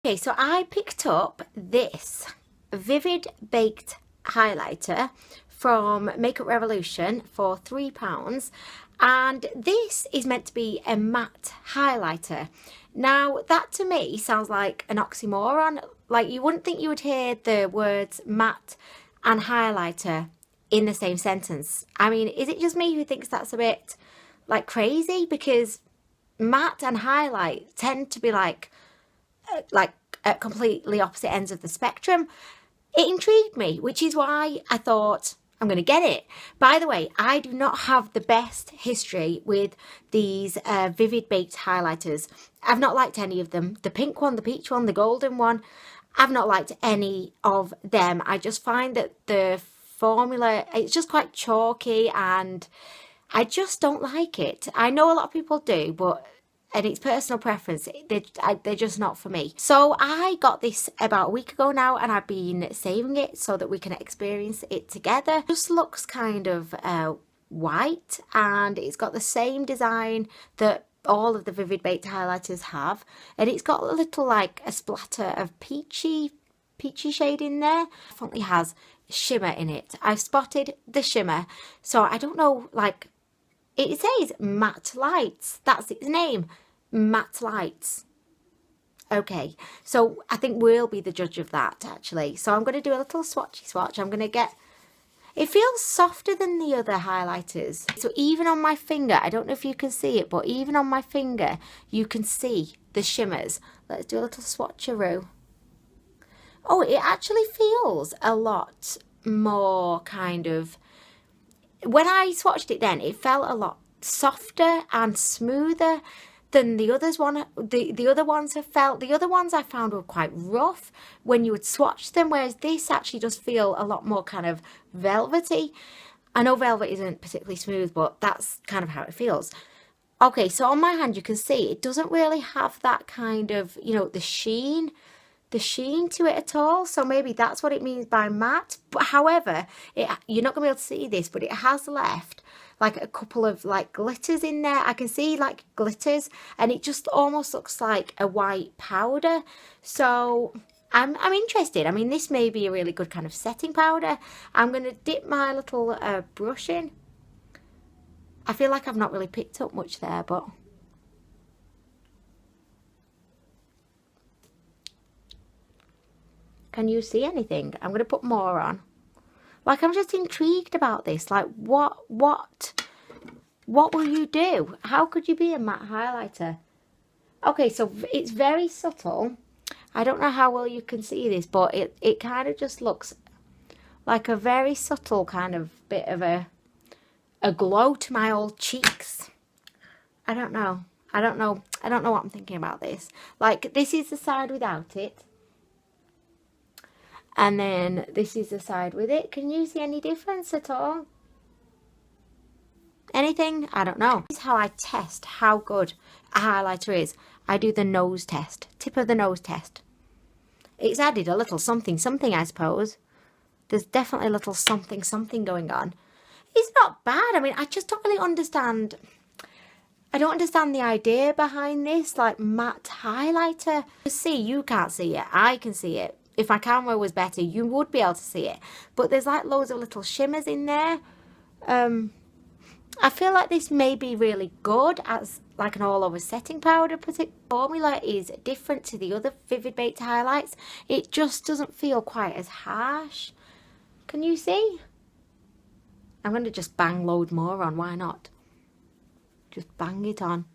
Okay, so I picked up this Vivid Baked highlighter from Makeup Revolution for £3, and this is meant to be a matte highlighter. Now that to me sounds like an oxymoron. Like, you wouldn't think you would hear the words matte and highlighter in the same sentence. I mean, is it just me who thinks that's a bit like crazy? Because matte and highlight tend to be like at completely opposite ends of the spectrum. It intrigued me, which is why I thought I'm going to get it. By the way, I do not have the best history with these Vivid Baked highlighters. I've not liked any of them. The pink one, the peach one, the golden one. I've not liked any of them. I just find that the formula, it's just quite chalky and I just don't like it. I know a lot of people do, but and it's personal preference, they're just not for me. So I got this about a week ago now, and I've been saving it so that we can experience it together. It just looks kind of white, and it's got the same design that all of the Vivid Baked highlighters have, and it's got a little like a splatter of peachy shade in there. It definitely has shimmer in it. I've spotted the shimmer, so I don't know, like, it says Matte Lights. That's its name. Matte Lights. Okay, so I think we'll be the judge of that, actually. So I'm going to do a little swatchy swatch. I'm going to get... It feels softer than the other highlighters. So even on my finger, I don't know if you can see it, but even on my finger, you can see the shimmers. Let's do a little swatcheroo. Oh, it actually feels a lot more kind of... When I swatched it then, it felt a lot softer and smoother than the others the other ones have felt. The other ones I found were quite rough when you would swatch them, whereas this actually does feel a lot more kind of velvety. I know velvet isn't particularly smooth, but that's kind of how it feels. Okay, so on my hand you can see it doesn't really have that kind of, you know, the sheen to it at all. So maybe that's what it means by matte. But however, you're not gonna be able to see this, but it has left like a couple of like glitters in there. I can see like glitters, and it just almost looks like a white powder. So I'm interested. I mean, this may be a really good kind of setting powder. I'm gonna dip my little brush in. I feel like I've not really picked up much there, but can you see anything? I'm going to put more on. Like, I'm just intrigued about this. Like, what will you do? How could you be a matte highlighter? Okay, so it's very subtle. I don't know how well you can see this, but it kind of just looks like a very subtle kind of bit of a glow to my old cheeks. I don't know what I'm thinking about this. Like, this is the side without it. And then this is the side with it. Can you see any difference at all? Anything? I don't know. This is how I test how good a highlighter is. I do the nose test. Tip of the nose test. It's added a little something, I suppose. There's definitely a little something going on. It's not bad. I mean, I just don't really understand. I don't understand the idea behind this, like matte highlighter. See, you can't see it. I can see it. If my camera was better, you would be able to see it. But there's like loads of little shimmers in there. I feel like this may be really good as like an all-over setting powder, but the formula is different to the other Vivid Baked highlights. It just doesn't feel quite as harsh. Can you see? I'm going to just bang load more on. Why not? Just bang it on.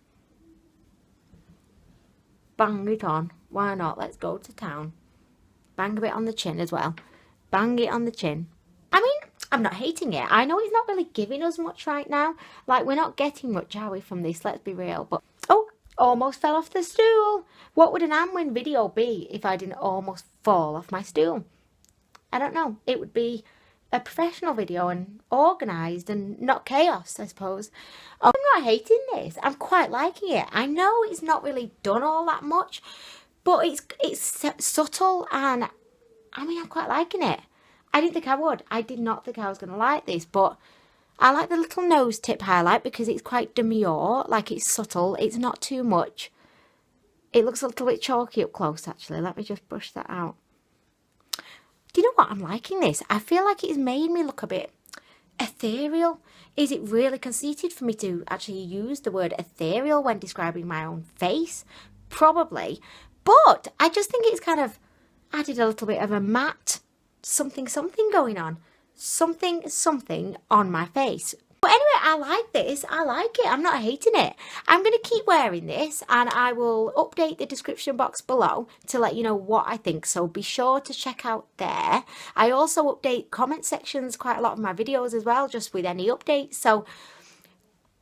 Bang it on. Why not? Let's go to town. Bang a bit on the chin as well. Bang it on the chin. I mean, I'm not hating it. I know it's not really giving us much right now. Like, we're not getting much, are we, from this? Let's be real. But, oh, almost fell off the stool. What would an Anwen video be if I didn't almost fall off my stool? I don't know. It would be a professional video and organised and not chaos, I suppose. I'm not hating this. I'm quite liking it. I know it's not really done all that much, but it's subtle, and I mean, I'm quite liking it. I didn't think I would. I did not think I was going to like this, but I like the little nose tip highlight because it's quite demure, like it's subtle. It's not too much. It looks a little bit chalky up close, actually. Let me just brush that out. Do you know what? I'm liking this. I feel like it's made me look a bit ethereal. Is it really conceited for me to actually use the word ethereal when describing my own face? Probably. But I just think it's kind of added a little bit of a matte something going on. Something on my face. But anyway, I like this. I like it. I'm not hating it. I'm going to keep wearing this, and I will update the description box below to let you know what I think. So be sure to check out there. I also update comment sections quite a lot of my videos as well, just with any updates. So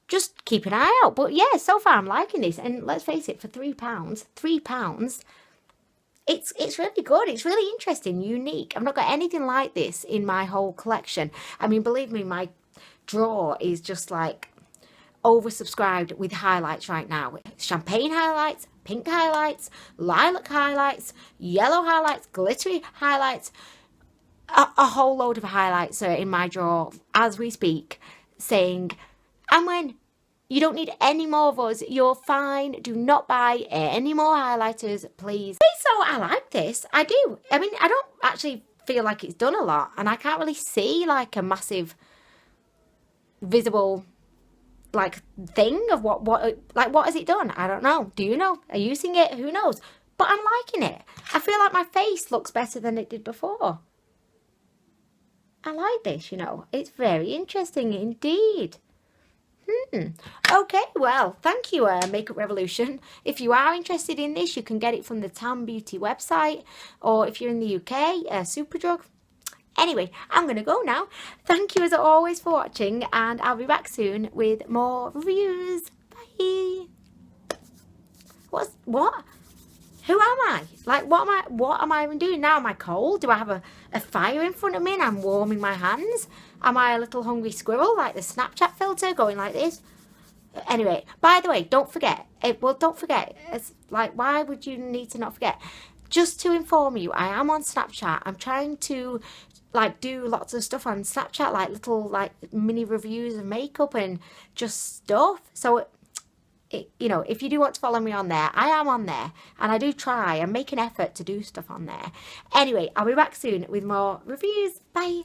just keep an eye out. But yeah, so far I'm liking this. And let's face it, for £3, it's really good. It's really interesting, unique. I've not got anything like this in my whole collection. I mean, believe me, my drawer is just like oversubscribed with highlights right now. Champagne highlights, pink highlights, lilac highlights, yellow highlights, glittery highlights. A whole load of highlights are in my drawer as we speak, saying, Anwen, you don't need any more of us. You're fine. Do not buy any more highlighters, please. So I like this. I do. I mean, I don't actually feel like it's done a lot, and I can't really see like a massive visible like thing of what has it done? I don't know. Do you know? Are you using it? Who knows? But I'm liking it. I feel like my face looks better than it did before. I like this, you know. It's very interesting indeed. Okay, well, thank you, Makeup Revolution. If you are interested in this, you can get it from the Tam Beauty website, or if you're in the UK, Superdrug. Anyway, I'm going to go now. Thank you as always for watching, and I'll be back soon with more reviews. Bye. What? Who am I? Like, what am I even doing now? Am I cold? Do I have a fire in front of me and I'm warming my hands? Am I a little hungry squirrel like the Snapchat filter going like this? Anyway, by the way, don't forget. Don't forget. It's like, why would you need to not forget? Just to inform you, I am on Snapchat. I'm trying to like do lots of stuff on Snapchat, like little like mini reviews of makeup and just stuff. So you know, if you do want to follow me on there, I am on there, and I do try and make an effort to do stuff on there. Anyway, I'll be back soon with more reviews. Bye.